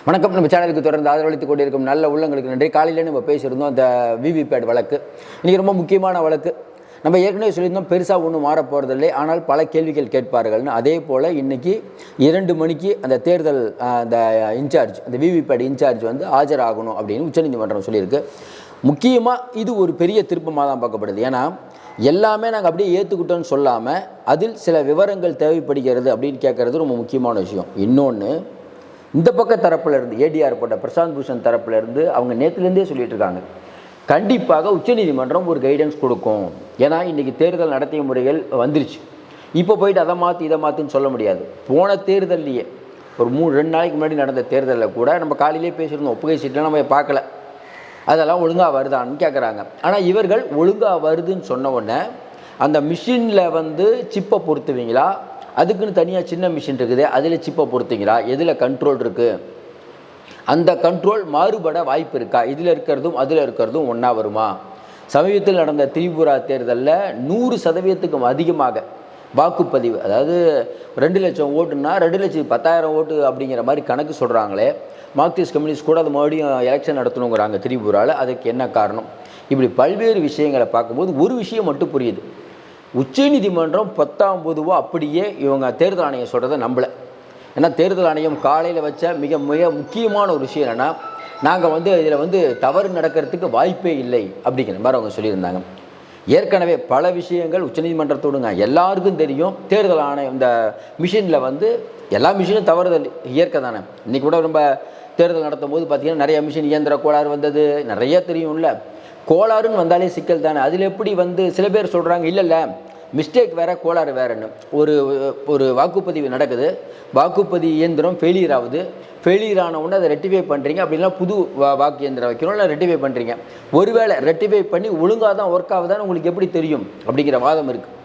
வணக்கம். நம்ம சேனலுக்கு தொடர்ந்து ஆதரவளித்துக் கொண்டிருக்கும் நல்ல உள்ளங்களுக்கு நன்றி. காலையில் நம்ம பேசியிருந்தோம் அந்த விவிபேட் வழக்கு. இன்றைக்கி ரொம்ப முக்கியமான வழக்கு. நம்ம ஏற்கனவே சொல்லியிருந்தோம் பெருசாக ஒன்றும் மாற போகிறதில்லை, ஆனால் பல கேள்விகள் கேட்பார்கள்னு. அதே போல் இன்றைக்கி 2 மணிக்கு அந்த தேர்தல் அந்த இன்சார்ஜ், அந்த விவிபேட் இன்சார்ஜ் வந்து ஆஜராகணும் அப்படின்னு உச்சநீதிமன்றம் சொல்லியிருக்கு. முக்கியமாக இது ஒரு பெரிய திருப்பமாக தான் பார்க்கப்படுது. ஏன்னா எல்லாமே நாங்கள் அப்படியே ஏற்றுக்கிட்டோன்னு சொல்லாமல் அதில் சில விவரங்கள் தேவைப்படுகிறது அப்படின்னு கேட்குறது ரொம்ப முக்கியமான விஷயம். இன்னொன்று, இந்த பக்க தரப்பில் இருந்து ஏடிஆர் போட்ட பிரசாந்த் பூஷன் தரப்பில் இருந்து அவங்க நேற்றுலேருந்தே சொல்லிட்டு இருக்காங்க, கண்டிப்பாக உச்சநீதிமன்றம் ஒரு கைடன்ஸ் கொடுக்கும். ஏன்னா இன்றைக்கி தேர்தல் நடத்திய முறைகள் வந்துருச்சு. இப்போ போயிட்டு அதை மாற்றி இதை மாற்றின்னு சொல்ல முடியாது. போன தேர்தல்லையே ஒரு 2 நாளைக்கு முன்னாடி நடந்த தேர்தலில் கூட நம்ம காலையிலே பேசியிருந்தோம், ஒப்புகை சீட்டெலாம் நம்ம பார்க்கல, அதெல்லாம் ஒழுங்காக வருதான்னு கேட்குறாங்க. ஆனால் இவர்கள் ஒழுங்காக வருதுன்னு சொன்ன உடனே அந்த மிஷினில் வந்து சிப்பை பொறுத்துவீங்களா, அதுக்குன்னு தனியாக சின்ன மிஷின் இருக்குது, அதில் சிப்பை பொறுத்தீங்களா, எதில் கண்ட்ரோல் இருக்குது, அந்த கண்ட்ரோல் மாறுபட வாய்ப்பு இருக்கா, இதில் இருக்கிறதும் அதில் இருக்கிறதும் ஒன்றா வருமா? சமீபத்தில் நடந்த திரிபுரா தேர்தலில் 100% அதிகமாக வாக்குப்பதிவு, அதாவது 2 லட்சம் ஓட்டுன்னா 2,10,000 ஓட்டு அப்படிங்கிற மாதிரி கணக்கு சொல்கிறாங்களே. மார்க்சிஸ்ட் கம்யூனிஸ்ட் கூட அது மறுபடியும் எலெக்ஷன் நடத்தணுங்கிறாங்க திரிபுராவில். அதுக்கு என்ன காரணம்? இப்படி பல்வேறு விஷயங்களை பார்க்கும்போது ஒரு விஷயம் மட்டும் புரியுது, உச்சநீதிமன்றம் 10ஆம் பொதுவாக அப்படியே இவங்க தேர்தல் ஆணையம் சொல்கிறத நம்பலை. ஏன்னா தேர்தல் ஆணையம் காலையில் வச்ச மிக மிக முக்கியமான ஒரு விஷயம் என்னென்னா, நாங்கள் வந்து இதில் வந்து தவறு நடக்கிறதுக்கு வாய்ப்பே இல்லை அப்படிங்கிற மாதிரி அவங்க சொல்லியிருந்தாங்க. ஏற்கனவே பல விஷயங்கள் உச்சநீதிமன்றத்தோடுங்க எல்லாருக்கும் தெரியும். தேர்தல் ஆணையம் இந்த மிஷினில் வந்து எல்லா மிஷினும் தவறுதல் இயற்கை தானே. இன்றைக்கி கூட நம்ம தேர்தல் நடத்தும் போது பார்த்திங்கன்னா நிறைய மிஷின் இயந்திர கோளாறு வந்தது, நிறைய தெரியும்ல. கோளாறுன்னு வந்தாலே சிக்கல் தானே. அதில் எப்படி வந்து சில பேர் சொல்கிறாங்க, இல்லை மிஸ்டேக் வேறு கோளாறு வேறுன்னு. ஒரு வாக்குப்பதிவு நடக்குது, வாக்குப்பதிவு இயந்திரம் ஃபெயிலியர் ஆகுது, ஃபெயிலியர் ஆன உடனே அதை ரெட்டிஃபை பண்ணுறீங்க, அப்படின்னா புது வாக்கு இயந்திரம் வைக்கணும், இல்லை ரெட்டிஃபை பண்ணுறீங்க. ஒருவேளை ரெட்டிஃபை பண்ணி ஒழுங்காக தான் ஒர்க் ஆகுதான்னு உங்களுக்கு எப்படி தெரியும் அப்படிங்கிற வாதம் இருக்குது.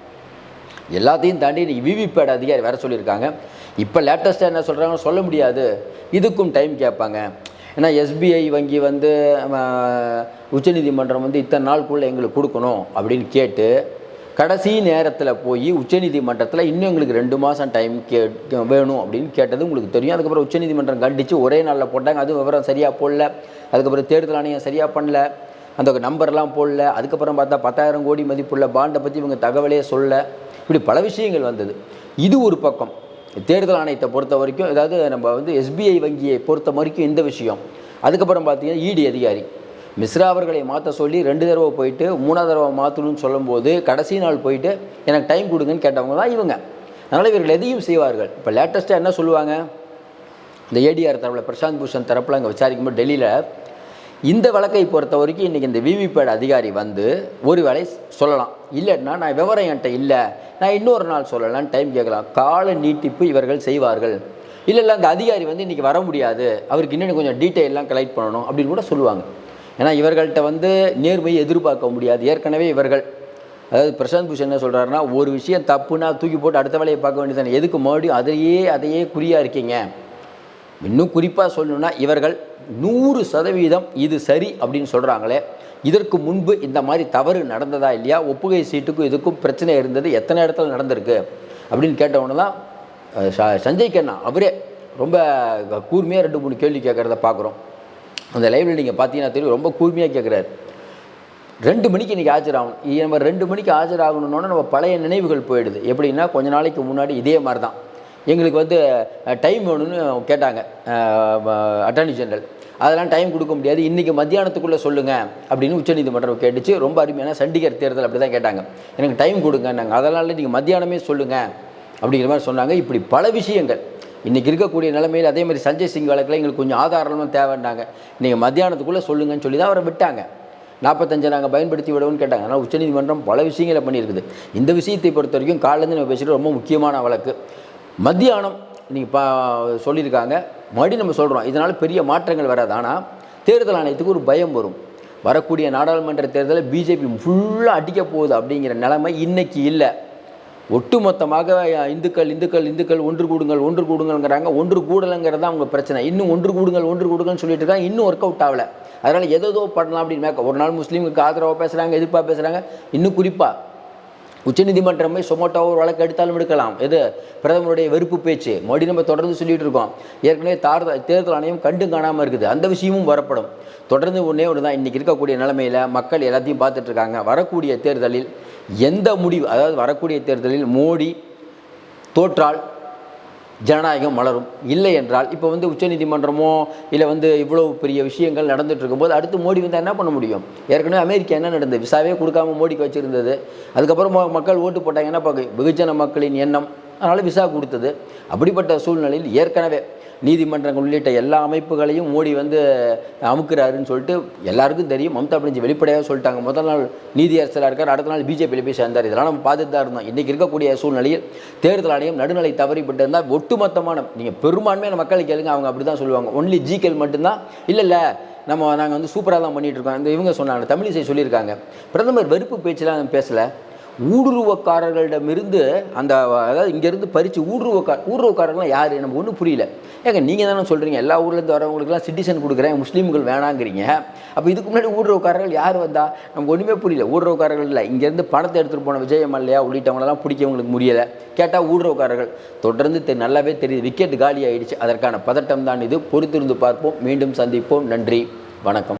எல்லாத்தையும் தாண்டி இன்றைக்கி விவிபேட் அதிகாரி வேறு சொல்லியிருக்காங்க. இப்போ லேட்டஸ்ட்டாக என்ன சொல்கிறாங்க சொல்ல முடியாது, இதுக்கும் டைம் கேட்பாங்க. ஏன்னா எஸ்பிஐ வங்கி வந்து உச்சநீதிமன்றம் வந்து இத்தனை நாளுக்குள்ளே எங்களுக்கு கொடுக்கணும் அப்படின்னு கேட்டு கடைசி நேரத்தில் போய் உச்சநீதிமன்றத்தில் இன்னும் எங்களுக்கு 2 மாதம் டைம் வேணும் அப்படின்னு கேட்டது உங்களுக்கு தெரியும். அதுக்கப்புறம் உச்சநீதிமன்றம் கண்டித்து ஒரே நாளில் போட்டாங்க. அதுவும் விவரம் சரியாக போடல. அதுக்கப்புறம் தேர்தல் ஆணையம் சரியாக பண்ணல, அந்த நம்பர்லாம் போடல. அதுக்கப்புறம் பார்த்தா 10,000 கோடி மதிப்புள்ள பாண்டை பற்றி இவங்க தகவலே சொல்ல. இப்படி பல விஷயங்கள் வந்தது. இது ஒரு பக்கம். தேர்தல் ஆணையத்தை பொறுத்த வரைக்கும், அதாவது நம்ம வந்து எஸ்பிஐ வங்கியை பொறுத்த வரைக்கும் இந்த விஷயம். அதுக்கப்புறம் பார்த்தீங்கன்னா இடி அதிகாரி மிஸ்ரா அவர்களை மாற்ற சொல்லி 2 தடவை போயிட்டு 3ஆவது தடவை மாற்றணும்னு சொல்லும்போது கடைசி நாள் போயிட்டு எனக்கு டைம் கொடுங்கன்னு கேட்டவங்க தான் இவங்க. அதனால் இவர்கள் எதையும் செய்வார்கள். இப்போ லேட்டஸ்ட்டாக என்ன சொல்லுவாங்க, இந்த ஏடிஆர் தரப்பில் பிரசாந்த் பூஷன் தரப்பில் அங்கே விசாரிக்கும்போது டெல்லியில் இந்த வழக்கை பொறுத்த வரைக்கும் இன்றைக்கி இந்த விவிபேட் அதிகாரி வந்து ஒரு வேளை சொல்லலாம், இல்லைன்னா நான் விவரம் என்கிட்ட இல்லை, நான் இன்னொரு நாள் சொல்லலான்னு டைம் கேட்கலாம். கால நீட்டிப்பு இவர்கள் செய்வார்கள். இல்லை அந்த அதிகாரி வந்து இன்றைக்கி வர முடியாது, அவருக்கு இன்னும் கொஞ்சம் டீட்டெயிலெலாம் கலெக்ட் பண்ணணும் அப்படின்னு கூட சொல்லுவாங்க. ஏன்னா இவர்கள்ட்ட வந்து நேர்மையை எதிர்பார்க்க முடியாது. ஏற்கனவே இவர்கள், அதாவது பிரசாந்த் பூஷன் என்ன சொல்கிறாருன்னா, ஒரு விஷயம் தப்புன்னா தூக்கி போட்டு அடுத்த வேலையை பார்க்க வேண்டியதானே, எதுக்கு மறுபடியும் அதையே குறியாக இருக்கீங்க. இன்னும் குறிப்பாக சொல்லணுன்னா இவர்கள் 100% இது சரி அப்படின்னு சொல்கிறாங்களே, இதற்கு முன்பு இந்த மாதிரி தவறு நடந்ததா இல்லையா, ஒப்புகை சீட்டுக்கும் இதுக்கும் பிரச்சனை இருந்தது, எத்தனை இடத்துல நடந்திருக்கு அப்படின்னு கேட்டவொன்னு தான் சஞ்சய் கண்ணா அவரே ரொம்ப கூர்மையாக 2-3 கேள்வி கேட்குறத பார்க்குறோம். அந்த லைவில் நீங்கள் பார்த்தீங்கன்னா தெரியும், ரொம்ப கூர்மையாக கேட்குறாரு. 2 மணிக்கு இன்றைக்கி ஆஜராகணும். நம்ம 2 மணிக்கு ஆஜராகணுன்னொன்னே நம்ம பழைய நினைவுகள் போயிடுது. எப்படின்னா கொஞ்ச நாளைக்கு முன்னாடி இதே மாதிரி தான் எங்களுக்கு வந்து டைம் வேணும்னு கேட்டாங்க அட்டார்னி ஜெனரல். அதெல்லாம் டைம் கொடுக்க முடியாது, இன்றைக்கி மத்தியானத்துக்குள்ளே சொல்லுங்கள் அப்படின்னு உச்சநீதிமன்றம் கேட்டுச்சு. ரொம்ப அருமையான சண்டிகர் தேர்தல் அப்படி தான் கேட்டாங்க, எனக்கு டைம் கொடுங்க நாங்கள், அதனால் நீங்கள் மத்தியானமே சொல்லுங்கள் அப்படிங்கிற மாதிரி சொன்னாங்க. இப்படி பல விஷயங்கள் இன்றைக்கி இருக்கக்கூடிய நிலைமையில். அதே மாதிரி சஞ்சய் சிங் வழக்கில் எங்களுக்கு கொஞ்சம் ஆதாரம்லாம் தேவைன்னாங்க, நீங்கள் மத்தியானத்துக்குள்ளே சொல்லுங்கன்னு சொல்லி தான் அவரை விட்டாங்க. 45 நாங்கள் பயன்படுத்தி விடவும்னு கேட்டாங்க. ஆனால் உச்சநீதிமன்றம் பல விஷயங்களை பண்ணியிருக்குது. இந்த விஷயத்தை பொறுத்த வரைக்கும் காலையிலேருந்து நம்ம பேசுகிறது ரொம்ப முக்கியமான வழக்கு. மத்தியானம் நீங்கள் சொல்லியிருக்காங்க, மறுபடியும் நம்ம சொல்கிறோம், இதனால் பெரிய மாற்றங்கள் வராது. ஆனால் தேர்தல் ஆணையத்துக்கு ஒரு பயம் வரும். வரக்கூடிய நாடாளுமன்ற தேர்தலில் பிஜேபி ஃபுல்லாக அடிக்க போகுது அப்படிங்கிற நிலைமை இன்றைக்கி இல்லை. ஒட்டுமொத்தமாக இந்துக்கள் ஒன்று கூடுங்கள்ங்கிறாங்க. ஒன்று கூடலைங்கிறது அவங்க பிரச்சனை. இன்னும் ஒன்று கூடுங்கள்னு சொல்லிட்டு இருக்காங்க. இன்னும் ஒர்க் அவுட் ஆகலை. அதனால் ஏதோ பண்ணலாம் அப்படின்னு ஒரு நாள் முஸ்லீமுக்கு ஆதரவாக பேசுகிறாங்க, எதிர்ப்பாக பேசுகிறாங்க. இன்னும் குறிப்பாக உச்சநீதிமன்றமே சொமோட்டோவோ ஒரு வழக்கு எடுத்தாலும் எடுக்கலாம். எது பிரதமருடைய வெறுப்பு பேச்சு மோடி நம்ம தொடர்ந்து சொல்லிட்டு இருக்கோம். ஏற்கனவே தேர்தல் ஆணையம் கண்டும் காணாமல் இருக்குது. அந்த விஷயமும் வரப்படும். தொடர்ந்து ஒன்றே ஒன்று தான் இன்றைக்கி இருக்கக்கூடிய நிலைமையில் மக்கள் எல்லாத்தையும் பார்த்துட்ருக்காங்க. வரக்கூடிய தேர்தலில் எந்த முடிவு, அதாவது வரக்கூடிய தேர்தலில் மோடி தோற்றால் ஜனநாயகம் மலரும், இல்லை என்றால் இப்போ உச்சநீதிமன்றமோ இல்லை இவ்வளோ பெரிய விஷயங்கள் நடந்துட்டு இருக்கும்போது அடுத்து மோடி என்ன பண்ண முடியும்? ஏற்கனவே அமெரிக்கா என்ன நடந்தது? விசாவே கொடுக்காம மோடிக்கு வச்சுருந்தது. அதுக்கப்புறம் மக்கள் ஓட்டு போட்டாங்க. என்ன பார்க்க வெகுஜன மக்களின் எண்ணம், அதனால் விசா கொடுத்தது. அப்படிப்பட்ட சூழ்நிலையில் ஏற்கனவே நீதிமன்றங்கள் உள்ளிட்ட எல்லா அமைப்புகளையும் மோடி அமுக்குறாருன்னு சொல்லிட்டு எல்லாருக்கும் தெரியும். மம்தா பானர்ஜி வெளிப்படையாக சொல்லிட்டாங்க. முதல் நாள் நீதியரசராக இருக்கார், அடுத்த நாள் பிஜேபியில் போய் சேர்ந்தார். இதெல்லாம் நம்ம பார்த்துட்டு தான் இருந்தோம். இன்றைக்கி இருக்கக்கூடிய சூழ்நிலையில் தேர்தல் ஆணையம் நடுநிலை தவறிப்பட்டு இருந்தால் ஒட்டுமொத்தமான நீங்கள் பெரும்பான்மையான மக்களுக்கு கேளுங்க, அவங்க அப்படி தான் சொல்லுவாங்க. ஒன்லி ஜிகேல் மட்டும்தான் இல்லை நாங்கள் சூப்பராக தான் பண்ணிகிட்டு இருக்கோம். இவங்க சொன்னாங்க, தமிழிசை சொல்லியிருக்காங்க, பிரதமர் வெறுப்பு பேச்செலாம் பேசலை, ஊடுருவக்காரர்களிடமிருந்து அதாவது இங்கேருந்து பறித்து ஊடுருவக்காரர்கள்லாம் யார்? நமக்கு ஒன்றும் புரியல. ஏங்க நீங்கள் தானே சொல்கிறீங்க எல்லா ஊர்லேருந்து வரவங்களுக்குலாம் சிட்டிசன் கொடுக்குறேன், முஸ்லீம்கள் வேணாங்கிறீங்க. அப்போ இதுக்கு முன்னாடி ஊடுருவக்காரர்கள் யார் வந்தால் நமக்கு ஒன்றுமே புரியல. ஊடுருவக்காரர்கள் இல்லை, இங்கேருந்து பணத்தை எடுத்துகிட்டு போன விஜய் மல்லையா உள்ளிட்டவங்களெல்லாம் பிடிக்கவங்களுக்கு முடியலை. கேட்டால் ஊடுருவக்காரர்கள். தொடர்ந்து நல்லாவே தெரியுது, விக்கெட் காலி ஆகிடுச்சு. அதற்கான பதட்டம் தான் இது. பொறுத்திருந்து பார்ப்போம். மீண்டும் சந்திப்போம். நன்றி, வணக்கம்.